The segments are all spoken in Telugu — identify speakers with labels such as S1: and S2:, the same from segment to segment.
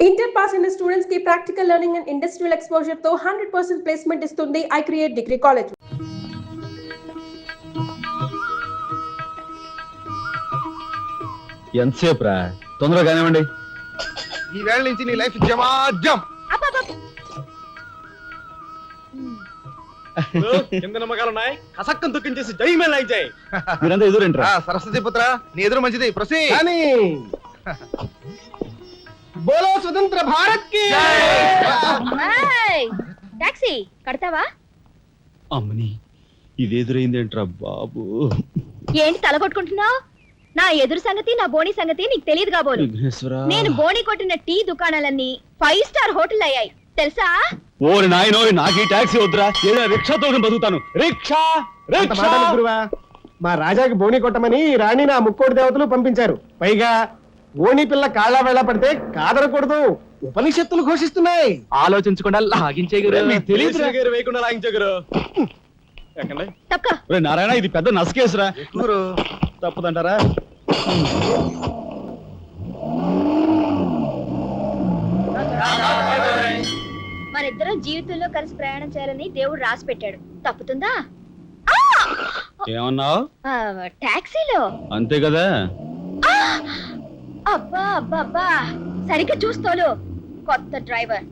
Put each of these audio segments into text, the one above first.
S1: ఇంటర్ పాస్ అయిన స్టూడెంట్స్ కి practical learning and industrial exposure తో 100% ప్లేస్మెంట్ ఇస్తుంది ఐ క్రియేట్ డిగ్రీ కాలేజ్.
S2: ఎంతసేపు రా, తొందరగా కానివ్వండి.
S3: ఈ వేళ నుంచి నీ లైఫ్ జమాజం.
S4: కింద నమ్మకాలున్నాయి, కసక్కం దుఃఖించేసి జైమేల్ అయి
S2: మీరంతా ఎదురేంట్రా?
S3: సరస్వతి పుత్ర, నీ ఎదురు మంచిది. ప్రొసీ
S4: కానీ బోలో స్వతంత్ర భారత్ కి
S5: టాక్సీ కడతావా?
S2: అమ్మని ఇది ఎదురైందేంట్రా బాబు?
S5: ఏంటి తల కొట్టుకుంటున్నావు? నా ఎదురు సంగతి, నా బోని సంగతి నీకు తెలియదు కాబోలు. నేను బోని కొట్టిన టీ దుకాణాలన్నీ 5 స్టార్ హోటల్ అయ్యాయి తెలుసా?
S2: ఓరి నాయనో, నాకు ఈ టాక్సీ వద్దురా, ఏదో రిక్షాతో బతుకుతాను. రిక్షా
S4: గురువా, మా రాజాకి బోని కొట్టమని రాణి నా ముక్కోటి దేవతలు పంపించారు. పైగా ఓణి పిల్ల కాళ్ళ వేళ పడితే కాదరకూడదు, ఉపనిషత్తులు ఘోషిస్తున్నాయి.
S2: ఆలోచించకుండా
S4: తెలియదు వేయకుండా లాగించగరు.
S2: నారాయణ, ఇది పెద్ద నసకేసురా. తప్పదంటారా?
S5: మనిద్దరం జీవితంలో కలిసి ప్రయాణం చేయాలని దేవుడు రాసి పెట్టాడు. తప్పుతుందా?
S2: ఏమన్నావు?
S5: టాక్సీలో
S2: అంతే కదా.
S5: అబ్బా అబ్బా అబ్బా, సరిగ్గా చూస్తోలు. కొత్త డ్రైవర్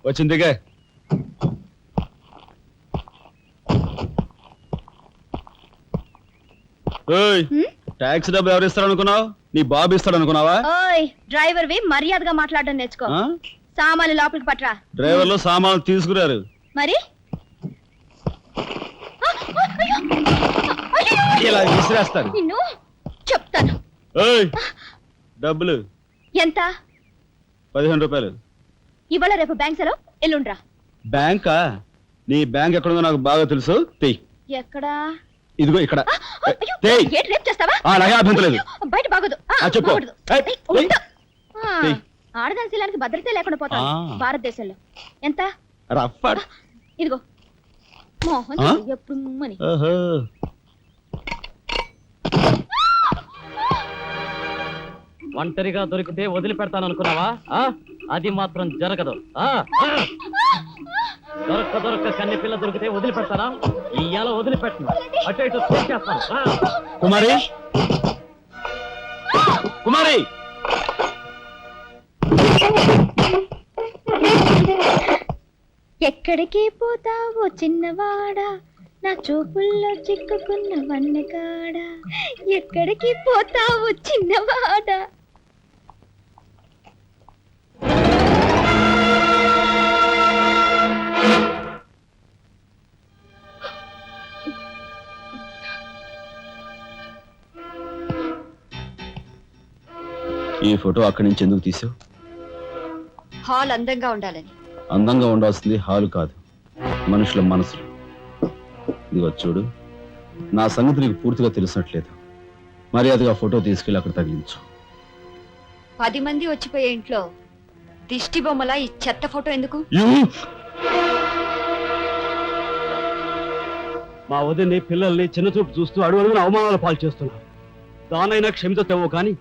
S2: వచ్చిందిగా. టాక్సీ డబ్బు ఎవరు ఇస్తారు అనుకున్నావు? నీ బాబు ఇస్తాడు అనుకున్నావా?
S5: ఓయ్ డ్రైవర్ వి మర్యాదగా మాట్లాడడం నేర్చుకో. సామాన్లు లోపలికి పట్రా.
S2: డ్రైవర్లు సామాన్లు తీసుకురారు
S5: మరి
S2: ఇలా విసిరేస్తారు.
S5: నిన్ను చెప్తాను.
S2: డబ్బులు
S5: ఎంత?
S2: 15 రూపాయలు.
S5: ఇవాళ రేపు బ్యాంక్ సెలవు, ఎల్లుండ్రా.
S2: బ్యాంకా? నీ బ్యాంక్ ఎక్కడుందో నాకు బాగా తెలుసు. తెయ్.
S5: ఎక్కడా?
S2: ఇదిగో ఇక్కడ.
S5: ఏంటి రేపు చేస్తావా?
S2: అలాగే అభ్యంతరం లేదు.
S5: బయట బాగోదు.
S2: చెప్పు.
S5: ఆడదాని శీలానికి భద్రత లేకుండా పోతా భారతదేశంలో. ఎంత? ఇదిగో మోహన్ ఎప్పుడు మని.
S6: ఒంటరిగా దొరికితే వదిలిపెడతాను అనుకున్నావా? అది మాత్రం జరగదు. దొరక్క కన్ని పిల్ల దొరికితే వదిలిపెడతానా? ఇయ్యాల వదిలిపెట్టను. అటు ఇటు చేస్తాను.
S2: కుమారి, కుమారి,
S5: ఎక్కడికి పోతావో చిన్నవాడా, నా చూపుల్లో చిక్కుకున్న వన్నెకాడా. ఎక్కడికి పోతావో చిన్నవాడా.
S2: ఈ ఫోటో అక్కడి నుంచి ఎందుకు తీసావు?
S5: హాల్ అందంగా ఉండాలని.
S2: అందంగా ఉండాల్సింది హాలు కాదు, మనుషుల మనసులు. ఇదిగో చూడు, నా సంగతి నీకు పూర్తిగా తెలిసినట్లేదు. మర్యాదగా ఫోటో తీసుకెళ్ళి అక్కడ తగిలించు.
S5: 10 మంది వచ్చిపోయే ఇంట్లో దిష్టి బొమ్మల ఈ చెత్త ఫోటో ఎందుకు?
S6: మా వదిని పిల్లల్ని చిన్న చూపు చూస్తూ అడుగున అవమానాలు పాలు చేస్తున్నా. దానైనా క్షమితేమో కానీ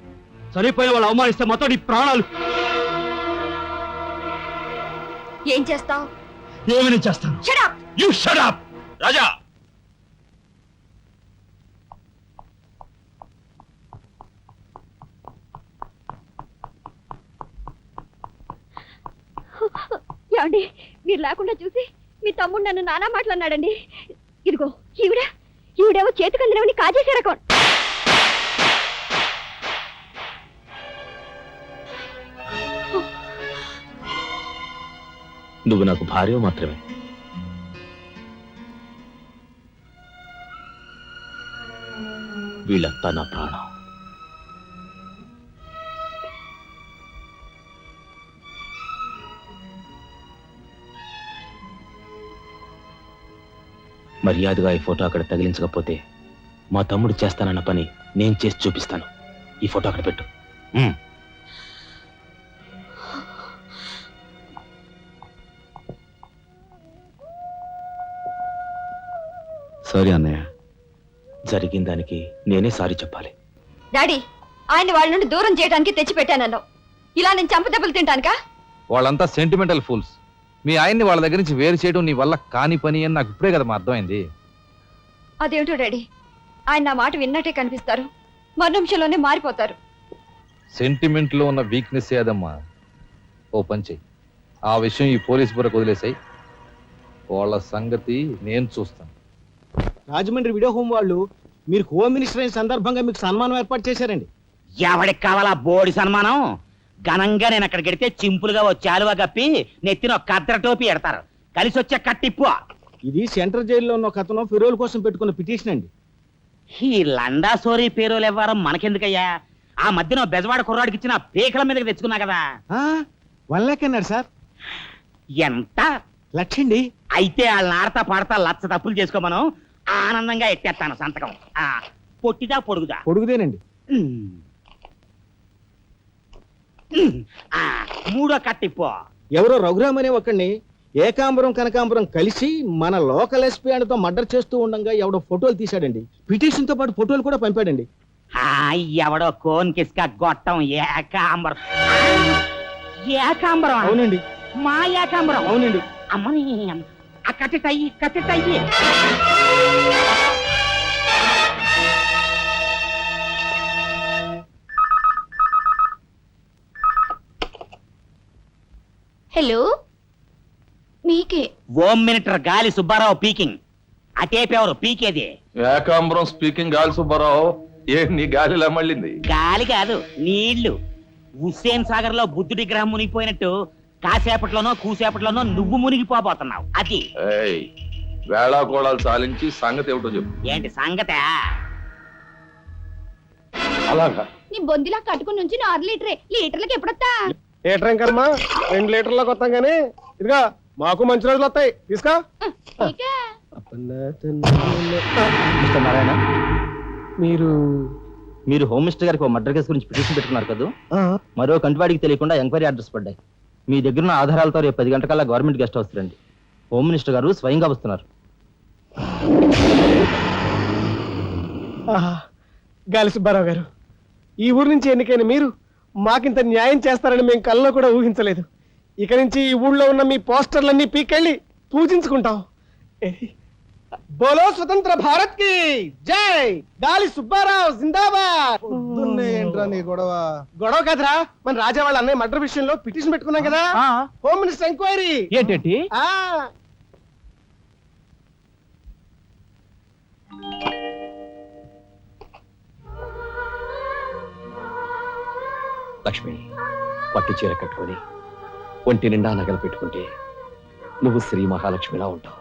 S6: చనిపోయిన వాళ్ళు అవమానిస్తే మొత్తం నీ ప్రాణాలు.
S5: ఏం చేస్తావు?
S6: ఏమని చేస్తాను?
S2: You shut up, రాజా.
S5: ఏమండి, మీరు లేకుండా చూసి మీ తమ్ముడు నన్ను నానా మాట్లాడినాడండి. ఇదిగో ఈవిడేమో చేతికందినవని కాజేసే రకం.
S7: నువ్వు నాకు భార్య మాత్రమే. వీళ్ళంతా నా ప్రాణం. మర్యాదగా ఈ ఫోటో అక్కడ తగిలించకపోతే మా తమ్ముడు చేస్తానన్న పని నేను చేసి చూపిస్తాను. ఈ ఫోటో అక్కడ పెట్టు.
S2: సారీ అన్నయ్య,
S7: జరిగిన దానికి నేనే సారీ చెప్పాలి.
S5: డాడీ, ఆయన వాళ్ళ నుండి దూరం చేయడానికి తెచ్చిపెట్టానన్నావు. ఇలా నేను చంపదెబ్బలు తింటానుకా?
S8: వాళ్ళంతా సెంటిమెంటల్ ఫూల్స్. మీ ఆయన్ని వాళ్ళ దగ్గర నుంచి వేరు చేయడం నీ వల్ల కాని పని అని నాకు ఇప్పుడే కదా అర్థమైంది.
S5: అదేమిటో డాడీ, ఆయన నా మాట విన్నట్టే కనిపిస్తారు, మరు నిమిషంలోనే మారిపోతారు.
S8: సెంటిమెంట్ లో ఉన్న వీక్నెస్ ఏదమ్మా. ఓ పని చెయ్యి, ఆ విషయం ఈ పోలీస్ బుర్రకు వదిలేసాయి. వాళ్ళ సంగతి నేను చూస్తాను.
S4: రాజమండ్రి వీడియో హోమ్ వాళ్ళు మీరు హోమ్ మినిస్టర్ అయిన సందర్భంగా మీకు సన్మానం ఏర్పాటు చేశారండి.
S9: ఎవడికి కావాలా బోడి సన్మానం? ఘనంగా నేను అక్కడికి వెడితే చింపులుగా ఓ చాలువా కప్పి నెత్తిన ఒక కద్ర టోపీ ఎడతారు. కలిసి వచ్చే కట్టిప్పు.
S4: ఇది సెంట్రల్ జైల్లో ఉన్న ఒక అతను ఫిరోల్ కోసం పెట్టుకున్న పిటిషన్ అండి.
S9: ఈ లండా సోరీ పేరోలు ఇవ్వడం మనకెందుకయ్యా? ఆ మధ్యన బెజవాడ కుర్రాడికి ఇచ్చిన పీకల మీదకి తెచ్చుకున్నా కదా.
S4: 1 lakh అన్నాడు సార్.
S9: ఎంత?
S4: 1,00,000 అండి.
S9: అయితే వాళ్ళని ఆడతా పాడతా లచ్చ తప్పులు చేసుకోమను, ఆనందంగా ఎట్టేస్తాను సంతకం. పొట్టిదా పొడుగుదా?
S4: పొడుగుదేనండి.
S9: మూడో కట్టిప్పు.
S4: ఎవరో రఘురామ్ అనే ఒకడిని ఏకాంబరం కనకాంబరం కలిసి మన లోకల్ ఎస్పీ తో మర్డర్ చేస్తూ ఉండగా ఎవడో ఫోటోలు తీశాడండి. పిటిషన్ తో పాటు ఫోటోలు కూడా పంపాడండి.
S9: ఎవడో కోన్ కిస్క గొట్టం ఏకాంబరం. ఏకాంబరం?
S4: అవునండి.
S9: మా ఏకాంబరం?
S4: అవునండి.
S9: అమ్మని ఆ కట్టెటయ్యి కట్టెటయ్యి.
S5: హలో, మీకే.
S9: హోమ్ మినిస్టర్ గాలి సుబ్బారావు పీకింగ్. అటేపెవరు పీకేది?
S10: ఏకాంబరం స్పీకింగ్. గాలి సుబ్బారావు, ఏ నీ గాలిలా మళ్ళింది?
S9: గాలి కాదు, నీళ్లు. హుస్సేన్ సాగర్ లో బుద్ధుడి గ్రహం మునిగిపోయినట్టు కాసేపట్లోనో కూసేపట్లోనో నువ్వు మునిగిపోబోతున్నావు. అది
S10: వేళాకోళాలు చాలించి సంగతి ఏమిటో చెప్పు.
S9: ఏంటి సంగతే?
S10: అలాగా
S5: నీ బొందిలా కట్టుకుని నుంచి 6 లీటర్లకి ఎప్పుడొస్తా?
S4: లీటర్ ఇంకమ్మా 2 లీటర్లకు వస్తాం కానీ ఇదిగా మాకు మంచి రోజులు వస్తాయి. తీసుకో.
S7: నారాయణ,
S4: మీరు
S7: మీరు హోమ్ మినిస్టర్ గారికి మర్డర్ కేసు గురించి పిటిషన్ పెట్టుకున్నారు కదా. మరో కంటివాడికి తెలియకుండా ఎంక్వైరీ ఆర్డర్స్ పడ్డాయి. మీ దగ్గర ఉన్న ఆధారాలతో రేపు 10 గంటకల్లా గవర్నమెంట్ గెస్ట్ హౌస్ రండి. హోమ్ మినిస్టర్ గారు స్వయంగా వస్తున్నారు.
S4: గాలి సుబ్బారావు గారు, ఈ ఊరు నుంచి ఎన్నికైన మీరు మాకింత న్యాయం చేస్తారని మేము కల్లో కూడా ఊహించలేదు. ఇక నుంచి ఈ ఊళ్ళో ఉన్న మీ పోస్టర్లన్నీ పీకెళ్ళి పూజించుకుంటాం. బోలో స్వతంత్ర భారత్ కి జై. గాలి సుబ్బారావు జిందాబాద్.
S3: ఏంట్రా నీ గొడవ?
S4: గొడవ కదరా, మన రాజా వాళ్ళ అన్నయ్య మర్డర్ విషయంలో పిటిషన్ పెట్టుకున్నాం కదా. Home minister enquiry.
S6: ఏంటంటే
S7: లక్ష్మి, పట్టు చీర కట్టుకొని ఒంటి నిండా నగలు పెట్టుకుంటే నువ్వు శ్రీ మహాలక్ష్మిలా ఉంటావు.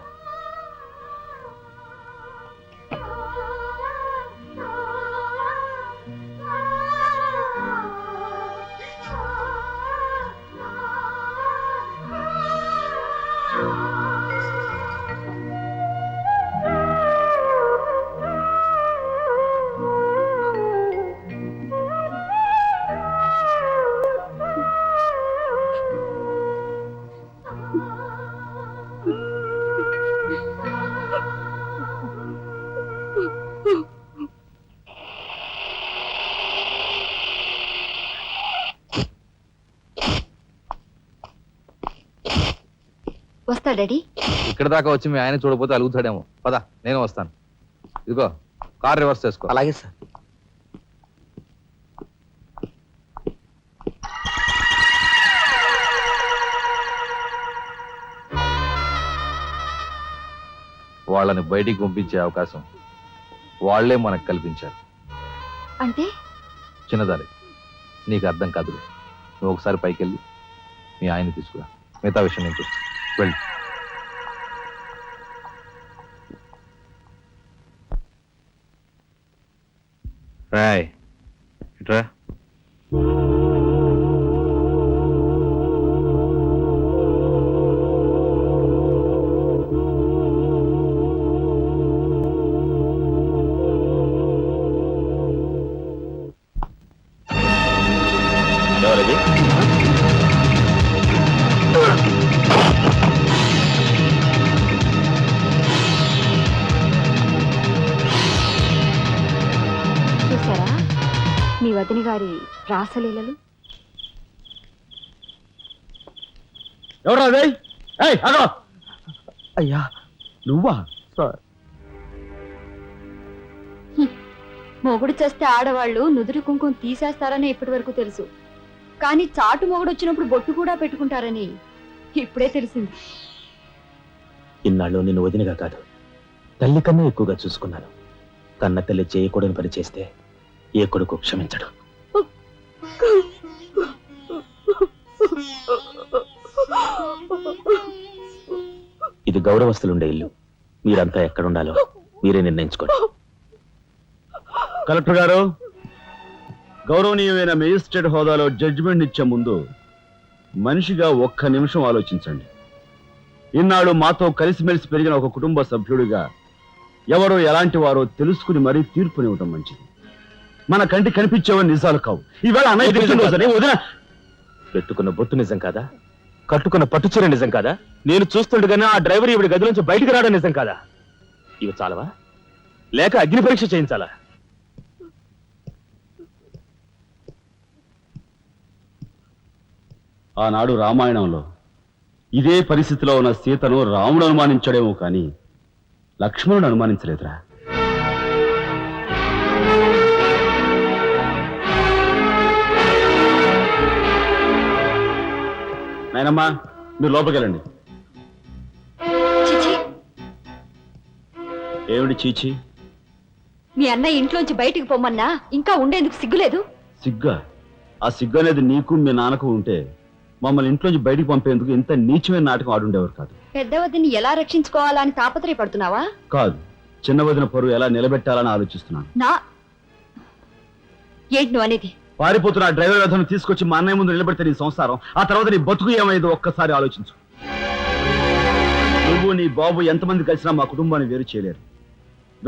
S5: వస్తా డాడీ.
S8: ఇక్కడ దాకా వచ్చి మీ ఆయన చూడకపోతే అలుగుతాడేమో. పద, నేను వస్తాను. ఇదిగో కార్ రివర్స్ చేసుకో.
S7: అలాగే సార్.
S8: వాళ్ళని బయటికి పంపించే అవకాశం వాళ్లే మనకు కల్పించారు.
S5: అంటే
S8: చిన్నదారి, నీకు అర్థం కాదు. నువ్వు ఒకసారి పైకి వెళ్ళి మీ ఆయన్ని తీసుకురా. మిగతా విషయం నేను చూస్తాను. వెళ్ళి రాయ్ ఇట్రా.
S7: ఎవరది?
S5: చూసారా మీ వదిన గారి రాసలీలలు?
S2: ఎవరా అదే? అగో
S4: అయ్యా
S2: నువ్వా?
S4: సార్
S5: మొగుడు చేస్తే ఆడవాళ్ళు నుదురు కుంకుమ తీసేస్తారని ఇప్పటి వరకు తెలుసు, కానీ చాటు మొగుడు వచ్చినప్పుడు బొట్టు కూడా పెట్టుకుంటారని ఇప్పుడే తెలిసింది.
S7: ఇన్నాళ్ళు నిన్ను వదినగా కాదు, తల్లి కన్నా ఎక్కువగా చూసుకున్నాను. కన్న తల్లి చేయకూడని పని చేస్తే ఏ కొడుకు క్షమించడు. ఇది గౌరవస్తులుండే ఇల్లు. మీరంతా ఎక్కడుండాలో మీరే నిర్ణయించుకోండి.
S2: కలెక్టర్ గారు, గౌరవనీయమైన మేజిస్ట్రేట్ హోదాలో జడ్జిమెంట్ ఇచ్చే ముందు మనిషిగా ఒక్క నిమిషం ఆలోచించండి. ఇన్నాళ్ళు మాతో కలిసిమెలిసి పెరిగిన ఒక కుటుంబ సభ్యుడిగా ఎవరో ఎలాంటి వారో తెలుసుకుని మరీ తీర్పునివ్వటం మంచిది. మన కంటి కనిపించేవని నిజాలు కావు. ఈవేళ అన్నయ్య పుట్టినరోజని వదిన
S7: పెట్టుకున్న బొట్టు నిజం కాదా? కట్టుకున్న పట్టుచీర నిజం కాదా? నేను చూస్తుండగానే ఆ డ్రైవర్ ఇవిడి గది నుంచి బయటికి రావడం నిజం కాదా? ఇవి చాలవా, లేక అగ్ని పరీక్ష చేయించాలా?
S2: ఆనాడు రామాయణంలో ఇదే పరిస్థితిలో ఉన్న సీతను రాముడు అనుమానించడేమో కానీ లక్ష్మణుడు అనుమానించలేదురా. నాయనమ్మా, మీరు లోపలికి వెళ్ళండి.
S5: చిచి,
S2: ఏమిటి చీచి?
S5: మీ అన్నయ్య ఇంట్లోంచి బయటికి పొమ్మన్నా ఇంకా ఉండేందుకు సిగ్గులేదు?
S2: సిగ్గా? ఆ సిగ్గు అనేది నీకు మీ నాన్నకు ఉంటే మమ్మల్ని ఇంట్లోంచి బయటికి పంపేందుకు ఇంత నీచమైన నాటకం ఆడుండేవారు కాదు.
S5: పెద్ద వదిని ఎలా రక్షించుకోవాలా అని తాపత్రయపడుతున్నావా?
S2: కాదు, చిన్న వదిన పరువు ఎలా నిలబెట్టాలని ఆలోచిస్తున్నాను.
S5: ఏంటి నువ్వు అనేది?
S2: పారిపోతున్న ఆ డ్రైవర్ అతను తీసుకొచ్చి మా అన్నయ్య ముందు నిలబెడితే నీ సంసారం, ఆ తర్వాత నీ బతుకు ఏమైందో ఒక్కసారి ఆలోచించు. నువ్వు నీ బాబు ఎంతమంది కలిసినా మా కుటుంబాన్ని వేరు చేయలేరు.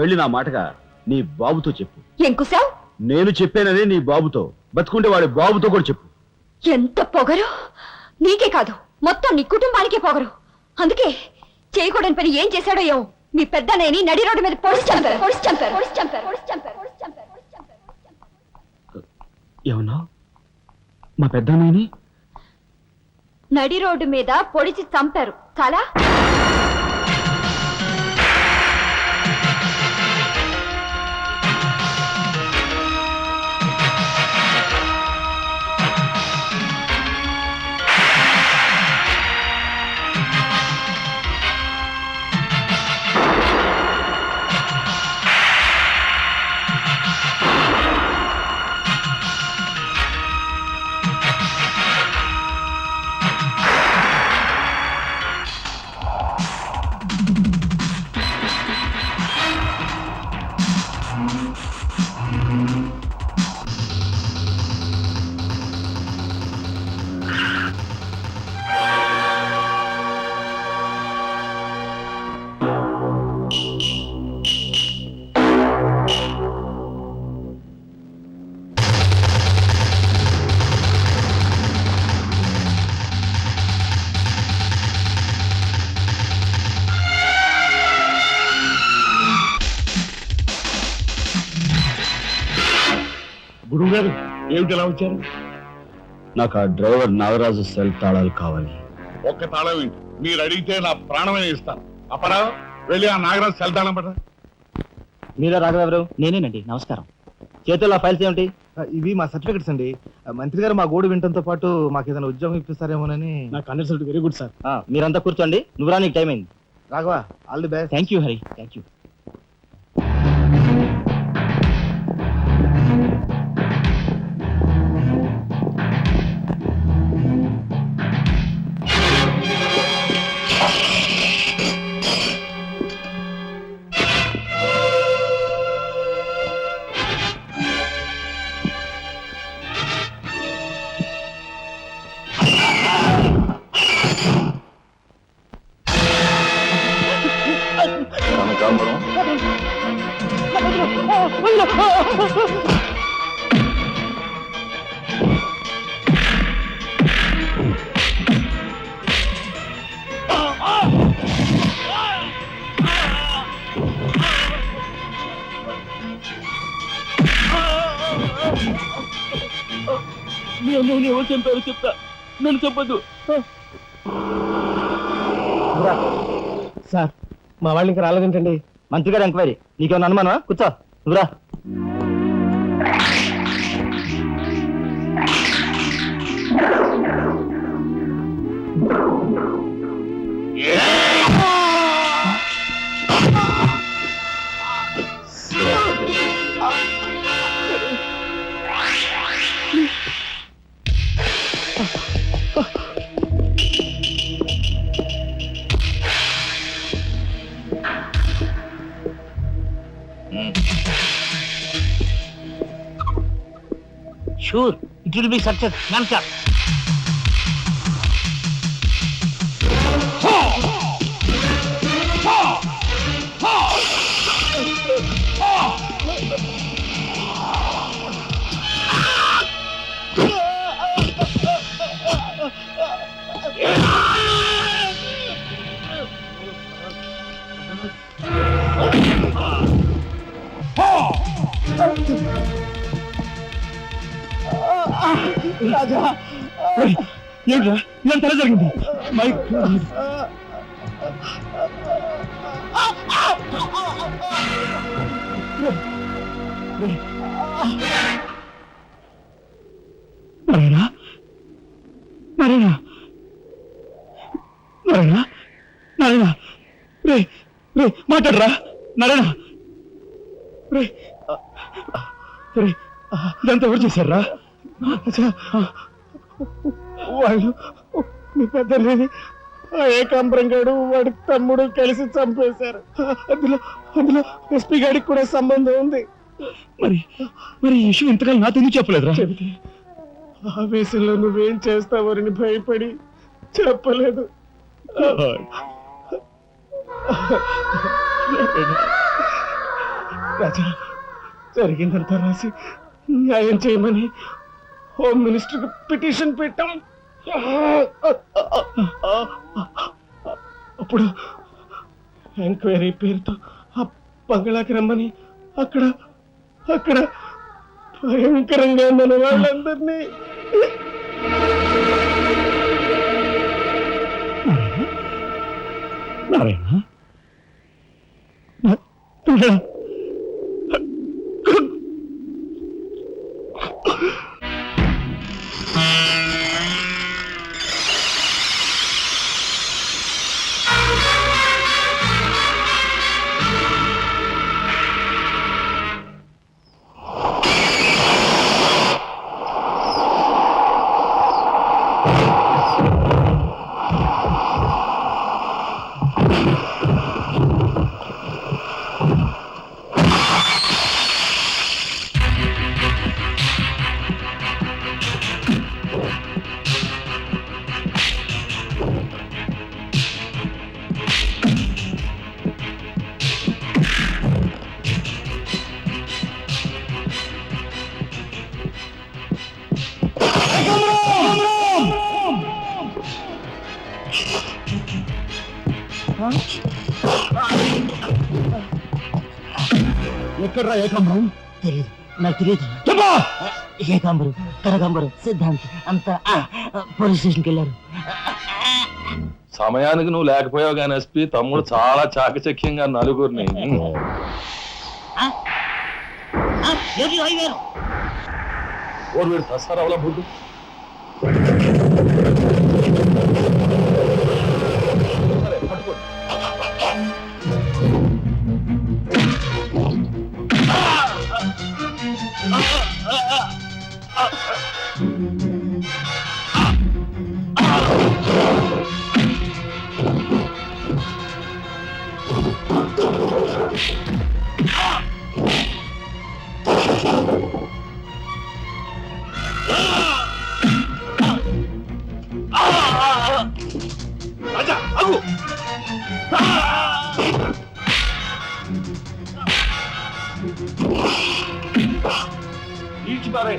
S2: వెళ్ళి నా మాటగా నీ బాబుతో చెప్పు.
S5: ఎంకుసావ్?
S2: నేను చెప్పానని నీ బాబుతో, బతుకుంటే వాడి బాబుతో కూడా చెప్పు.
S5: ఎంత పొగరు! నీకే కాదు, మొత్తం నీ కుటుంబానికే పొగరు. అందుకే చేయకూడని పని ఏం చేశాడో ఏమో మీ పెద్దనేని నడి రోడ్డు మీద పొడిచి చంపారు.
S2: ఏమన్నా? మా పెద్దనేని
S5: నడి రోడ్డు మీద పొడిచి చంపారు. చాలా
S4: గురువు గారు ఏమిటి ఎలా వచ్చారు?
S2: నాకు ఆ డ్రైవర్ నాగరాజు సెల్ తాళాలు కావాలి.
S10: ఒక్క తాళం ఏంటి, మీరు అడిగితే నా ప్రాణమే ఇస్తాను. అపరా వెళ్ళి ఆ నాగరాజు సెల్ తాళం పడరా.
S7: మీరా రాఘవెవరు? నేనేనండి. నమస్కారం. చేతుల్లో ఫైల్స్ ఏమిటి?
S3: ఇవి మా సర్టిఫికెట్స్ అండి. మంత్రి గారు మా గోడు వినటంతో పాటు మాకు ఏదైనా ఉద్యోగం ఇప్పిస్తారేమోనని.
S4: నాకు కన్సల్ట్ వెరీ గుడ్ సార్.
S7: మీరంతా కూర్చోండి. నువ్వురా, నీకు టైం అయింది.
S3: Raghava, all the best.
S7: Thank you Hari, thank you.
S10: కనకాంబరం
S6: మీ అమ్మని ఎవరు చంపారో చెప్తా, నన్ను చెప్పద్దు.
S4: సార్ మా వాళ్ళు ఇంకా రాలేదేంటండి?
S7: మంత్రి గారు ఎంక్వైరీ, నీకేమన్నా అనుమానమా? కూర్చో, నువ్వురా.
S9: Sure, it will be success. Nanka.
S4: రాజా
S6: ఏంట్రా ఇదంతా ఎలా జరిగింది? నారాయణ, నారాయణ, నారాయణ, నారాయణ, రే రే మాట్లాడరా నారాయణ, రే రే ఇదంతా ఎవరు చేశారా?
S4: వాళ్ళు మీ పెద్దలేని ఏకాంబరం గారు వాడి తమ్ముడు కలిసి చంపేశారు. అందులో అందులో ఎస్పీ గారికి కూడా సంబంధం ఉంది.
S6: మరి మరి ఈ విషయం ఇంతకాలం నాతో ఎందుకు చెప్పలేదురా?
S4: చెబితే ఆవేశంలో నువ్వేం చేస్తావని భయపడి చెప్పలేదు. రాజా, జరిగిందంతా రాసి న్యాయం చేయమని హోమ్ మినిస్టర్ పిటిషన్ పెట్టాం. అప్పుడు ఎంక్వైరీ పేరుతో ఆ బంగ్లాకి రమ్మని అక్కడ అక్కడ భయంకరంగా మన వాళ్ళందరినీ
S6: నారాయణ,
S4: ఎక్కడ్రా ఏకాంబరం?
S9: తెలియదు, నాకు తెలియదు. ఏకాంబరు, కనకాంబరు, సిద్ధాంతి అంతా పోలీస్ స్టేషన్కి వెళ్ళారు.
S8: సమయానికి నువ్వు లేకపోయావు కానీ ఎస్పీ తమ్ముడు చాలా చాకచక్యంగా నలుగురిని వీడు దసరావుల బుద్ధి.
S6: రాజా ఆగు. ఈడ్చి పారే.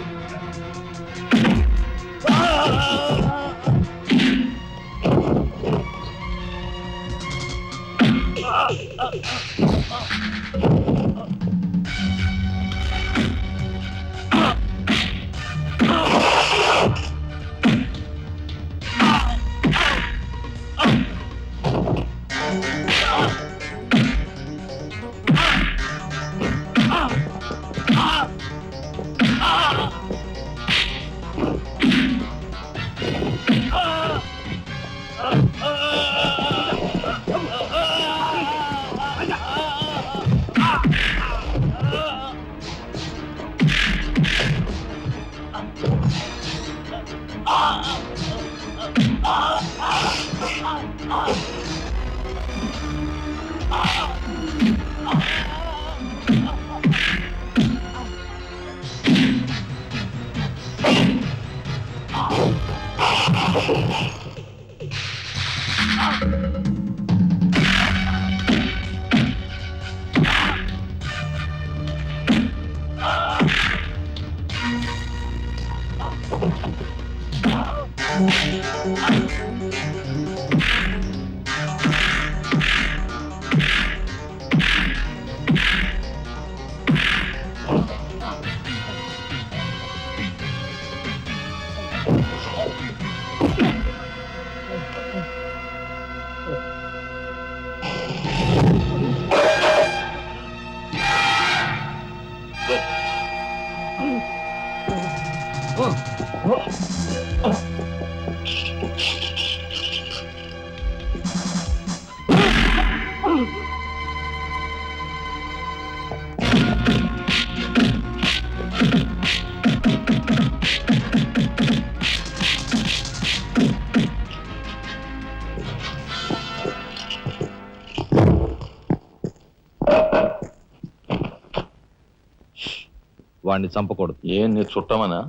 S8: వాడిని చంపకూడదు.
S10: ఏం నీ చుట్టమనా?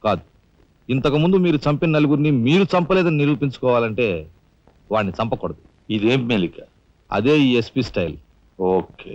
S8: కాదు, ఇంతకు ముందు మీరు చంపిన నలుగురిని మీరు చంపలేదని నిరూపించుకోవాలంటే వాడిని చంపకూడదు.
S10: ఇదేం మెలిక?
S8: అదే ఈ ఎస్పీ స్టైల్.
S10: ఓకే.